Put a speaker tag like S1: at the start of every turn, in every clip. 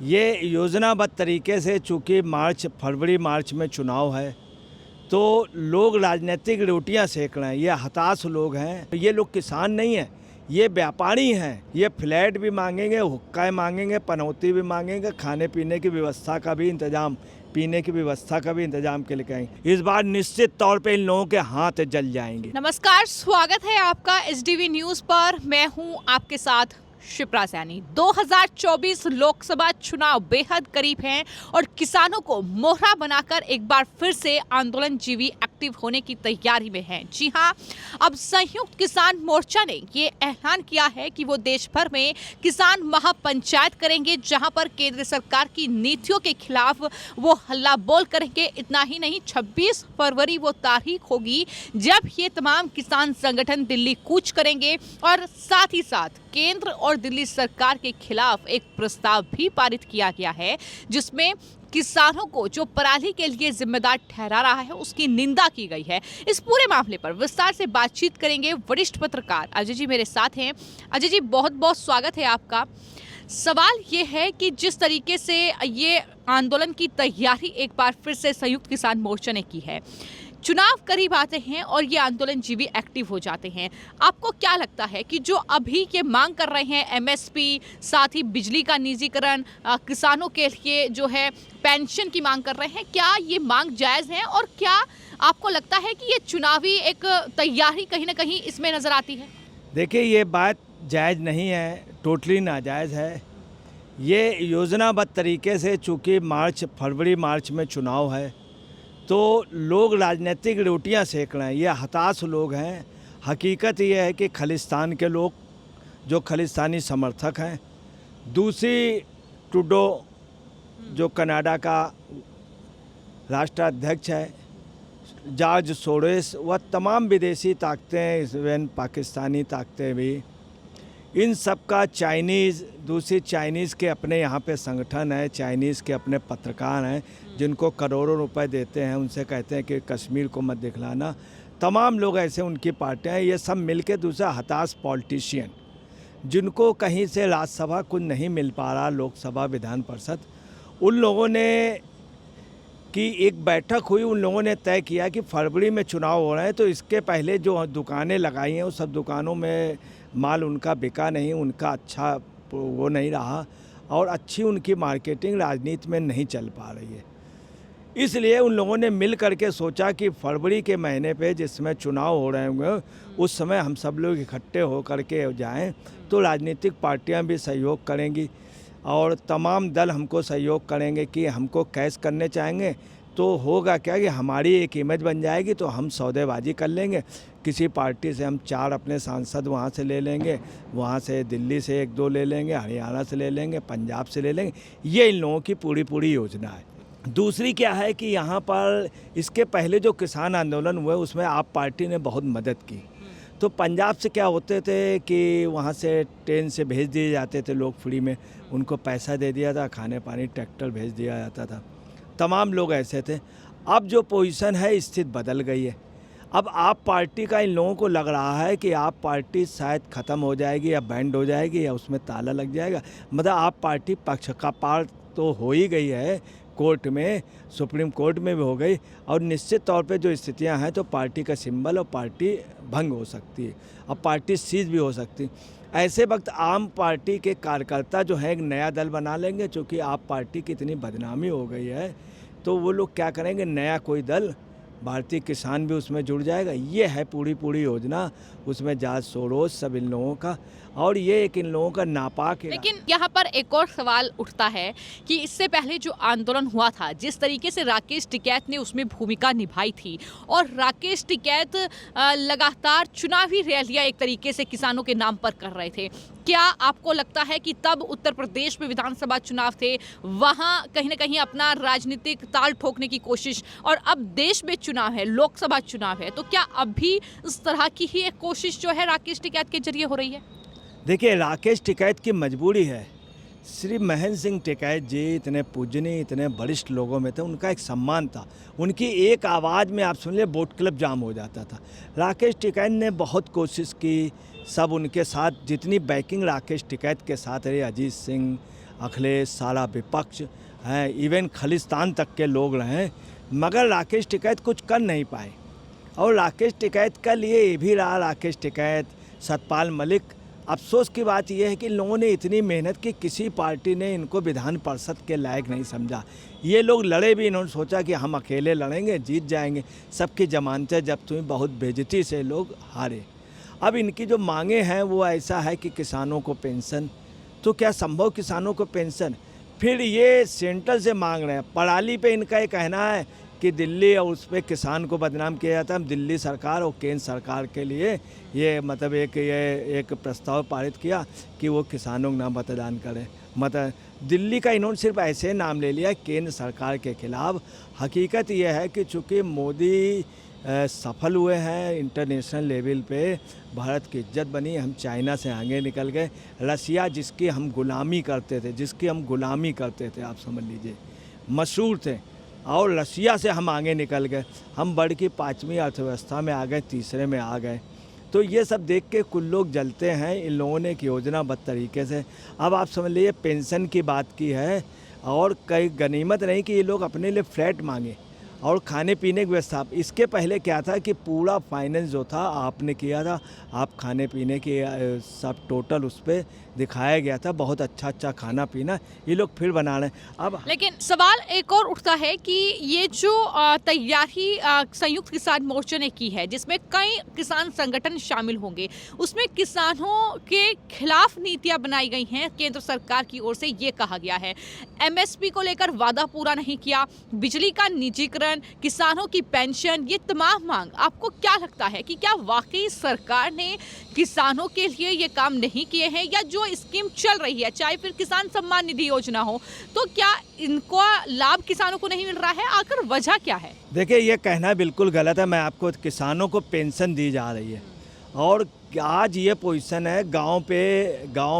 S1: ये योजनाबद्ध तरीके से, चूँकि फरवरी मार्च में चुनाव है, तो लोग राजनीतिक रोटियां सेक रहे हैं। ये हताश लोग हैं। ये लोग किसान नहीं हैं, ये व्यापारी हैं। ये फ्लैट भी मांगेंगे, हुक्का मांगेंगे, पनौती भी मांगेंगे, खाने पीने की व्यवस्था का भी इंतजाम, पीने की व्यवस्था का भी इंतजाम के लिए कहेंगे। इस बार निश्चित तौर पे इन लोगों के हाथ जल जाएंगे।
S2: नमस्कार, स्वागत है आपका एसडीवी न्यूज पर। मैं हूं आपके साथ शिप्रा सैनी। 2024 लोकसभा चुनाव बेहद करीब हैं और किसानों को मोहरा बनाकर एक बार फिर से आंदोलन जीवी एक्टिव होने की तैयारी में हैं। जी हां, अब संयुक्त किसान मोर्चा ने ये ऐलान किया है कि वो देश भर में किसान महापंचायत करेंगे, जहां पर केंद्र सरकार की नीतियों के खिलाफ वो हल्ला बोल करेंगे। इतना ही नहीं, 26 फरवरी वो तारीख होगी जब ये तमाम किसान संगठन दिल्ली कूच करेंगे और साथ ही साथ केंद्र और दिल्ली सरकार के खिलाफ एक प्रस्ताव भी पारित किया गया है, जिसमें किसानों को जो पराली के लिए जिम्मेदार ठहरा रहा है उसकी निंदा की गई है। इस पूरे मामले पर विस्तार से बातचीत करेंगे वरिष्ठ पत्रकार अजय जी मेरे साथ हैं। अजय जी, बहुत बहुत स्वागत है आपका। सवाल ये है कि जिस तरीके से ये आंदोलन की तैयारी एक बार फिर से संयुक्त किसान मोर्चा ने की है, चुनाव करीब आते हैं और ये आंदोलन जीवी एक्टिव हो जाते हैं, आपको क्या लगता है कि जो अभी ये मांग कर रहे हैं एमएसपी, साथ ही बिजली का निजीकरण, किसानों के लिए जो है पेंशन की मांग कर रहे हैं, क्या ये मांग जायज़ है और क्या आपको लगता है कि ये चुनावी एक तैयारी कहीं ना कहीं इसमें नज़र आती है?
S1: देखिए, ये बात जायज़ नहीं है, टोटली नाजायज़ है। ये योजनाबद्ध तरीके से, चूँकि फरवरी मार्च में चुनाव है, तो लोग राजनीतिक रोटियां सेक रहे हैं। ये हताश लोग हैं। हकीकत ये है कि खालिस्तान के लोग, जो खालिस्तानी समर्थक हैं, दूसरी ट्रूडो जो कनाडा का राष्ट्राध्यक्ष है, जॉर्ज सोरोस, वह तमाम विदेशी ताकतें, इवन पाकिस्तानी ताकतें भी, इन सब का दूसरी चाइनीज़ के अपने यहाँ पे संगठन है, चाइनीज़ के अपने पत्रकार हैं जिनको करोड़ों रुपए देते हैं, उनसे कहते हैं कि कश्मीर को मत दिखलाना। तमाम लोग ऐसे, उनकी पार्टियाँ, ये सब मिलके दूसरा हताश पॉलिटिशियन, जिनको कहीं से राज्यसभा कुछ नहीं मिल पा रहा, लोकसभा विधान परिषद, उन लोगों ने की एक बैठक हुई। उन लोगों ने तय किया कि फरवरी में चुनाव हो रहे हैं, तो इसके पहले जो दुकानें लगाई हैं उस सब दुकानों में माल उनका बिका नहीं, उनका अच्छा वो नहीं रहा और अच्छी उनकी मार्केटिंग राजनीति में नहीं चल पा रही है। इसलिए उन लोगों ने मिल करके सोचा कि फरवरी के महीने पे जिसमें चुनाव हो रहे होंगे, उस समय हम सब लोग इकट्ठे हो करके जाएं, तो राजनीतिक पार्टियां भी सहयोग करेंगी और तमाम दल हमको सहयोग करेंगे कि हमको कैश करने चाहेंगे। तो होगा क्या कि हमारी एक इमेज बन जाएगी, तो हम सौदेबाजी कर लेंगे। किसी पार्टी से हम 4 अपने सांसद वहाँ से ले लेंगे, वहाँ से दिल्ली से 1-2 ले लेंगे, हरियाणा से ले लेंगे, पंजाब से ले लेंगे। ये इन लोगों की पूरी योजना है। दूसरी क्या है कि यहाँ पर इसके पहले जो किसान आंदोलन हुए उसमें आप पार्टी ने बहुत मदद की। तो पंजाब से क्या होते थे कि वहाँ से ट्रेन से भेज दिए जाते थे लोग फ्री में, उनको पैसा दे दिया था, खाने पानी ट्रैक्टर भेज दिया जाता था। तमाम लोग ऐसे थे। अब जो पोजीशन है, स्थिति बदल गई है। अब आप पार्टी का इन लोगों को लग रहा है कि आप पार्टी शायद ख़त्म हो जाएगी या बैंड हो जाएगी या उसमें ताला लग जाएगा। मतलब आप पार्टी पक्षकार तो हो ही गई है कोर्ट में, सुप्रीम कोर्ट में भी हो गई और निश्चित तौर पे जो स्थितियां हैं, तो पार्टी का सिंबल और पार्टी भंग हो सकती है और पार्टी सीज भी हो सकती है। ऐसे वक्त आम पार्टी के कार्यकर्ता जो है एक नया दल बना लेंगे, चूँकि आप पार्टी की इतनी बदनामी हो गई है, तो वो लोग क्या करेंगे, नया कोई दल, भारतीय किसान भी उसमें जुड़ जाएगा। ये है पूरी योजना। उसमें जॉर्ज सोरोस, सब इन लोगों का, और ये एक इन लोगों का नापाक है।
S2: लेकिन यहाँ पर एक और सवाल उठता है कि इससे पहले जो आंदोलन हुआ था, जिस तरीके से राकेश टिकैत ने उसमें भूमिका निभाई थी और राकेश टिकैत लगातार चुनावी रैलियां एक तरीके से किसानों के नाम पर कर रहे थे, क्या आपको लगता है कि तब उत्तर प्रदेश में विधानसभा चुनाव थे, वहाँ कहीं ना कहीं अपना राजनीतिक ताल ठोकने की कोशिश, और अब देश में चुनाव है, लोकसभा चुनाव है, तो क्या अब भी इस तरह की ही एक कोशिश जो है राकेश टिकैत के जरिए हो रही है?
S1: देखिए, राकेश टिकैत की मजबूरी है। श्री महेंद्र सिंह टिकैत जी इतने पूजनीय, इतने वरिष्ठ लोगों में थे, उनका एक सम्मान था। उनकी एक आवाज़ में आप सुन ले बोट क्लब जाम हो जाता था। राकेश टिकैत ने बहुत कोशिश की, सब उनके साथ जितनी बैकिंग राकेश टिकैत के साथ रही, अजीत सिंह, अखिलेश, सारा विपक्ष हैं, इवन खालिस्तान तक के लोग रहे, मगर राकेश टिकैत कुछ कर नहीं पाए। और राकेश टिकैत का लिए ये भी रहा, राकेश टिकैत, सतपाल मलिक, अफसोस की बात यह है कि लोगों ने इतनी मेहनत की, किसी पार्टी ने इनको विधान परिषद के लायक नहीं समझा। ये लोग लड़े भी, इन्होंने सोचा कि हम अकेले लड़ेंगे, जीत जाएंगे, सबकी जमानतें जब्त हुई, बहुत बेइज्जती से लोग हारे। अब इनकी जो मांगे हैं वो ऐसा है कि किसानों को पेंशन, तो क्या संभव किसानों को पेंशन? फिर ये सेंट्रल से मांग रहे हैं। पराली पे इनका ये कहना है कि दिल्ली और उस पर किसान को बदनाम किया जाता है। दिल्ली सरकार और केंद्र सरकार के लिए ये मतलब एक प्रस्ताव पारित किया कि वो किसानों को ना मतदान करें। दिल्ली का इन्होंने सिर्फ ऐसे नाम ले लिया केंद्र सरकार के खिलाफ। हकीकत ये है कि चूँकि मोदी सफल हुए हैं इंटरनेशनल लेवल पे, भारत की इज्जत बनी, हम चाइना से आगे निकल गए। रसिया जिसकी हम गुलामी करते थे, आप समझ लीजिए, मशहूर थे, और रसिया से हम आगे निकल गए। हम वर्ल्ड की 5वीं अर्थव्यवस्था में आ गए, 3रे में आ गए। तो ये सब देख के कुल लोग जलते हैं। इन लोगों ने एक योजनाबद्ध तरीके से, अब आप समझ लीजिए, पेंशन की बात की है, और कई गनीमत नहीं कि ये लोग अपने लिए फ्लैट मांगे और खाने पीने की व्यवस्था। इसके पहले क्या था कि पूरा फाइनेंस जो था आपने किया था, आप खाने पीने की सब टोटल उस पर दिखाया गया था, बहुत अच्छा खाना पीना, ये लोग फिर बना रहे हैं। अब
S2: लेकिन सवाल एक और उठता है कि ये जो तैयारी संयुक्त किसान मोर्चा ने की है, जिसमें कई किसान संगठन शामिल होंगे, उसमें किसानों के खिलाफ नीतियां बनाई गई हैं केंद्र सरकार की ओर से। ये कहा गया है एमएसपी को लेकर वादा पूरा नहीं किया, बिजली का निजीकरण, किसानों की पेंशन, ये तमाम मांग। आपको क्या लगता है कि क्या वाकई सरकार ने किसानों के लिए ये काम नहीं किए हैं, या जो स्कीम चल रही है, चाहे फिर किसान सम्मान निधि योजना हो, तो क्या इनको लाभ किसानों को नहीं मिल रहा है? आखिर वजह क्या है?
S1: देखिए, ये कहना बिल्कुल गलत है। मैं आपको, किसानों को पेंशन दी जा रही है, और आज ये पोजीशन है। गांव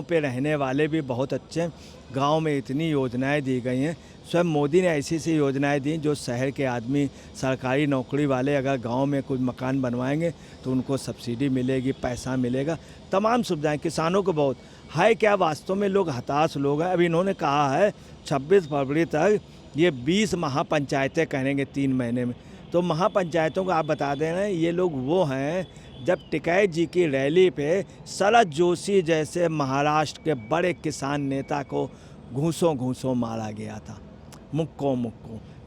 S1: पे रहने वाले भी बहुत अच्छे हैं। गांव में इतनी योजनाएं दी गई हैं, स्वयं मोदी ने ऐसी योजनाएं दी जो शहर के आदमी, सरकारी नौकरी वाले अगर गांव में कुछ मकान बनवाएंगे तो उनको सब्सिडी मिलेगी, पैसा मिलेगा, तमाम सुविधाएं। किसानों को बहुत है। क्या वास्तव में लोग हताश लोग हैं? अभी इन्होंने कहा है 26 फरवरी तक ये 20 महापंचायतें करेंगे 3 महीने में। तो महापंचायतों को आप बता देना, ये लोग वो हैं जब टिकैत जी की रैली पे शरद जोशी जैसे महाराष्ट्र के बड़े किसान नेता को घूंसों मारा गया था, मुक्कों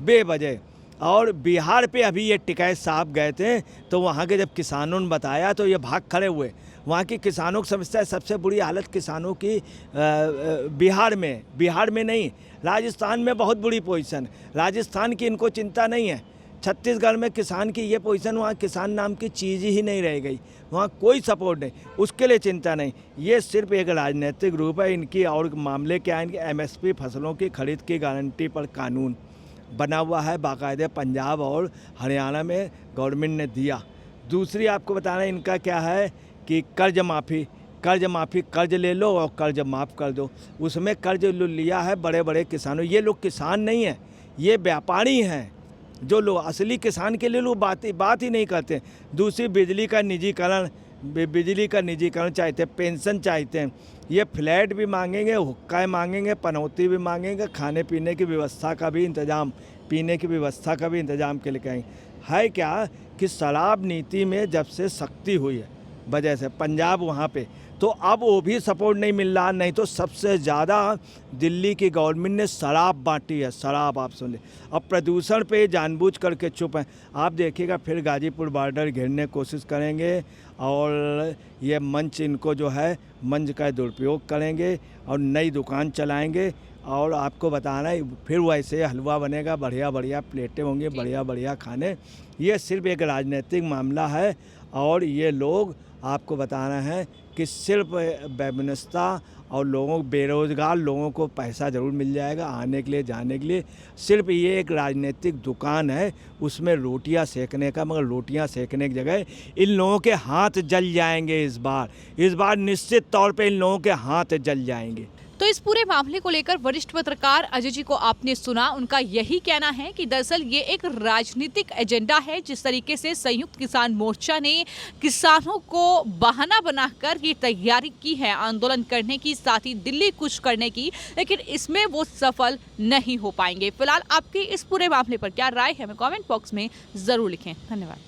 S1: बेवजह। और बिहार पे अभी ये टिकैत साहब गए थे, तो वहाँ के जब किसानों ने बताया तो ये भाग खड़े हुए। वहाँ की किसानों की समस्या है, सबसे बुरी हालत किसानों की बिहार में नहीं, राजस्थान में बहुत बुरी पोजीशन। राजस्थान की इनको चिंता नहीं है। छत्तीसगढ़ में किसान की ये पोजीशन, वहाँ किसान नाम की चीज़ ही नहीं रह गई, वहाँ कोई सपोर्ट नहीं, उसके लिए चिंता नहीं। ये सिर्फ एक राजनीतिक रूप है इनकी। और मामले क्या है इनके? एमएसपी फसलों की खरीद की गारंटी पर कानून बना हुआ है बाकायदे, पंजाब और हरियाणा में गवर्नमेंट ने दिया। दूसरी आपको बताना इनका क्या है कि कर्ज कर्ज ले लो और कर्ज माफ़ कर दो। उसमें कर्ज लिया है बड़े किसानों। ये लोग किसान नहीं हैं, ये व्यापारी हैं। जो लोग असली किसान के लिए लोग बात ही नहीं करते। दूसरी, बिजली का निजीकरण चाहते हैं, पेंशन चाहते हैं। ये फ्लैट भी मांगेंगे, हुक्का मांगेंगे, पनौती भी मांगेंगे, खाने पीने की व्यवस्था का भी इंतजाम, पीने की व्यवस्था का भी इंतजाम के लिए कहेंगे। है क्या कि शराब नीति में जब से सख्ती हुई है वजह से पंजाब वहाँ पे, तो अब वो भी सपोर्ट नहीं मिल रहा। नहीं तो सबसे ज़्यादा दिल्ली की गवर्नमेंट ने शराब बांटी है, शराब, आप सुन ले। अब प्रदूषण पे जानबूझ करके चुप हैं। आप देखिएगा फिर गाजीपुर बॉर्डर घेरने की कोशिश करेंगे, और ये मंच इनको जो है मंच का दुरुपयोग करेंगे और नई दुकान चलाएंगे। और आपको बताना है फिर वैसे हलवा बनेगा, बढ़िया प्लेटें होंगी, बढ़िया खाने। ये सिर्फ एक राजनीतिक मामला है, और ये लोग आपको बताना है कि सिर्फ बेमिनस्ता और बेरोज़गार लोगों को पैसा ज़रूर मिल जाएगा आने के लिए, जाने के लिए। सिर्फ ये एक राजनीतिक दुकान है, उसमें रोटियां सेकने का, मगर रोटियां सेकने की जगह इन लोगों के हाथ जल जाएंगे। इस बार निश्चित तौर पे इन लोगों के हाथ जल जाएंगे।
S2: तो इस पूरे मामले को लेकर वरिष्ठ पत्रकार अजय जी को आपने सुना, उनका यही कहना है कि दरअसल ये एक राजनीतिक एजेंडा है। जिस तरीके से संयुक्त किसान मोर्चा ने किसानों को बहाना बनाकर ये तैयारी की है आंदोलन करने की, साथ ही दिल्ली कूच करने की, लेकिन इसमें वो सफल नहीं हो पाएंगे। फिलहाल आपकी इस पूरे मामले पर क्या राय है, हमें कमेंट बॉक्स में जरूर लिखें। धन्यवाद।